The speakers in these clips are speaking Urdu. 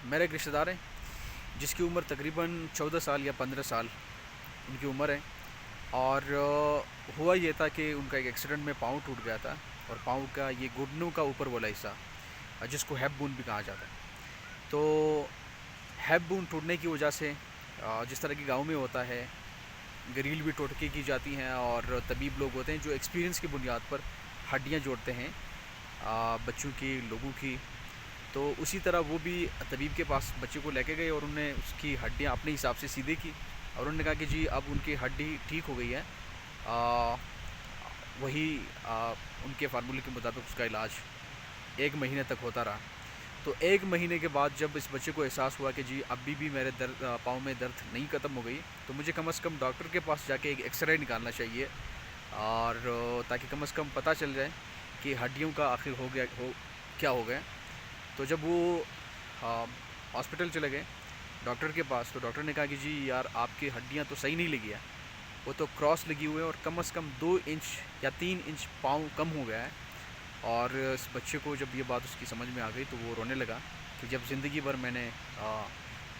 میرے ایک رشتہ دار ہیں جس کی عمر تقریباً 14 سال یا 15 سال ان کی عمر ہے، اور ہوا یہ تھا کہ ان کا ایک ایکسیڈنٹ میں پاؤں ٹوٹ گیا تھا، اور پاؤں کا یہ گھٹنوں کا اوپر والا حصہ جس کو ہیپ بون بھی کہا جاتا ہے، تو ہیپ بون ٹوٹنے کی وجہ سے جس طرح کی گاؤں میں ہوتا ہے گریل بھی ٹوٹکے کی جاتی ہیں، اور طبیب لوگ ہوتے ہیں جو ایکسپیرینس کی بنیاد پر ہڈیاں جوڑتے ہیں بچوں کی، لوگوں کی. تو اسی طرح وہ بھی طبیب کے پاس بچے کو لے کے گئے، اور انہوں نے اس کی ہڈیاں اپنے حساب سے سیدھے کی، اور انہوں نے کہا کہ جی اب ان کی ہڈی ٹھیک ہو گئی ہے. وہی ان کے فارمولے کے مطابق اس کا علاج 1 مہینے تک ہوتا رہا. تو 1 مہینے کے بعد جب اس بچے کو احساس ہوا کہ جی ابھی بھی میرے پاؤں میں درد نہیں ختم ہو گئی، تو مجھے کم از کم ڈاکٹر کے پاس جا کے ایک ایکس رے نکالنا چاہیے، اور تاکہ کم از کم پتہ چل جائے کہ ہڈیوں کا آخر کیا ہو گیا. تو جب وہ ہاسپٹل چلے گئے ڈاکٹر کے پاس، تو ڈاکٹر نے کہا کہ جی یار آپ کی ہڈیاں تو صحیح نہیں لگی ہے، وہ تو کراس لگی ہوئی ہے، اور کم از کم 2 انچ یا 3 انچ پاؤں کم ہو گیا ہے. اور اس بچے کو جب یہ بات اس کی سمجھ میں آ گئی تو وہ رونے لگا کہ جب زندگی بھر میں نے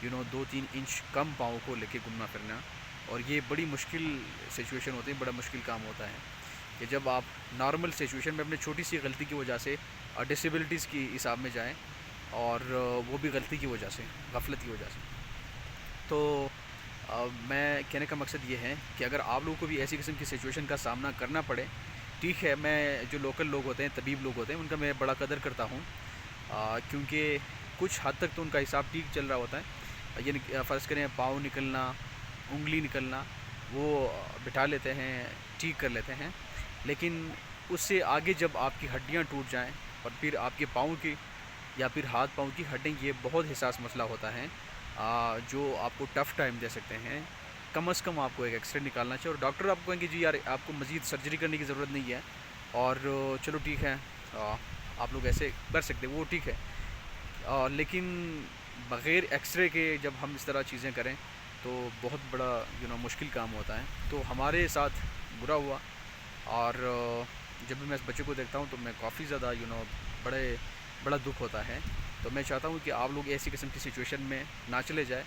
2-3 انچ کم پاؤں کو لے کے گھومنا پھرنا، اور یہ بڑی مشکل سچویشن ہوتی ہے، بڑا مشکل کام ہوتا ہے کہ جب آپ نارمل سچویشن میں اپنی چھوٹی سی غلطی کی وجہ سے ڈسیبلٹیز کی حساب میں جائیں، اور وہ بھی غلطی کی وجہ سے، غفلت کی وجہ سے. تو میں کہنے کا مقصد یہ ہے کہ اگر آپ لوگوں کو بھی ایسی قسم کی سچویشن کا سامنا کرنا پڑے، ٹھیک ہے، میں جو لوکل لوگ ہوتے ہیں، طبیب لوگ ہوتے ہیں، ان کا میں بڑا قدر کرتا ہوں، کیونکہ کچھ حد تک تو ان کا حساب ٹھیک چل رہا ہوتا ہے. یعنی فرض کریں پاؤں نکلنا، انگلی نکلنا، وہ بٹھا لیتے ہیں، ٹھیک کر لیتے ہیں. لیکن اس سے آگے جب آپ کی ہڈیاں ٹوٹ جائیں، اور پھر آپ کے پاؤں کی یا پھر ہاتھ پاؤں کی ہڈیاں، یہ بہت حساس مسئلہ ہوتا ہے جو آپ کو ٹف ٹائم دے سکتے ہیں. کم از کم آپ کو ایک ایکس رے نکالنا چاہیے، اور ڈاکٹر آپ کو کہیں گے جی یار آپ کو مزید سرجری کرنے کی ضرورت نہیں ہے، اور چلو ٹھیک ہے آپ لوگ ایسے کر سکتے، وہ ٹھیک ہے. لیکن بغیر ایکس رے کے جب ہم اس طرح چیزیں کریں تو بہت بڑا مشکل کام ہوتا ہے. تو ہمارے ساتھ برا ہوا، اور جب بھی میں اس بچے کو دیکھتا ہوں تو میں کافی زیادہ بڑا دکھ ہوتا ہے. تو میں چاہتا ہوں کہ آپ لوگ ایسی قسم کی سچویشن میں نہ چلے جائیں.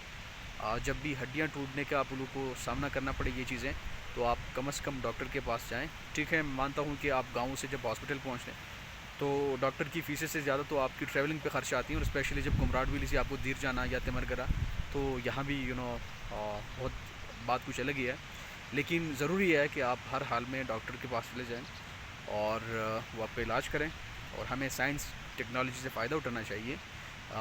جب بھی ہڈیاں ٹوٹنے کا آپ لوگوں کو سامنا کرنا پڑے یہ چیزیں، تو آپ کم از کم ڈاکٹر کے پاس جائیں. ٹھیک ہے، مانتا ہوں کہ آپ گاؤں سے جب ہاسپٹل پہنچیں تو ڈاکٹر کی فیسیں سے زیادہ تو آپ کی ٹریولنگ پہ خرچ آتی ہیں، اور اسپیشلی جب گمراٹ ویلی سے آپ کو دیر جانا یا تمرگرہ، تو یہاں بھی بہت بات کچھ الگ ہی ہے. لیکن ضروری ہے کہ آپ ہر حال میں ڈاکٹر کے پاس چلے جائیں، اور وہ آپ کا علاج کریں. اور ہمیں سائنس ٹیکنالوجی سے فائدہ اٹھانا چاہیے،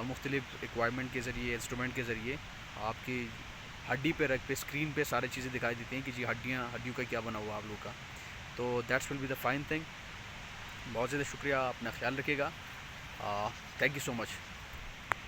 مختلف ایکوائپمنٹ کے ذریعے، انسٹرومنٹ کے ذریعے. آپ کی ہڈی پہ رکھ پہ اسکرین پہ ساری چیزیں دکھائی دیتی ہیں کہ جی ہڈیوں کا کیا بنا ہوا آپ لوگ کا. تو that's will be the fine thing. بہت زیادہ شکریہ، اپنا خیال رکھیے گا. Thank you so much.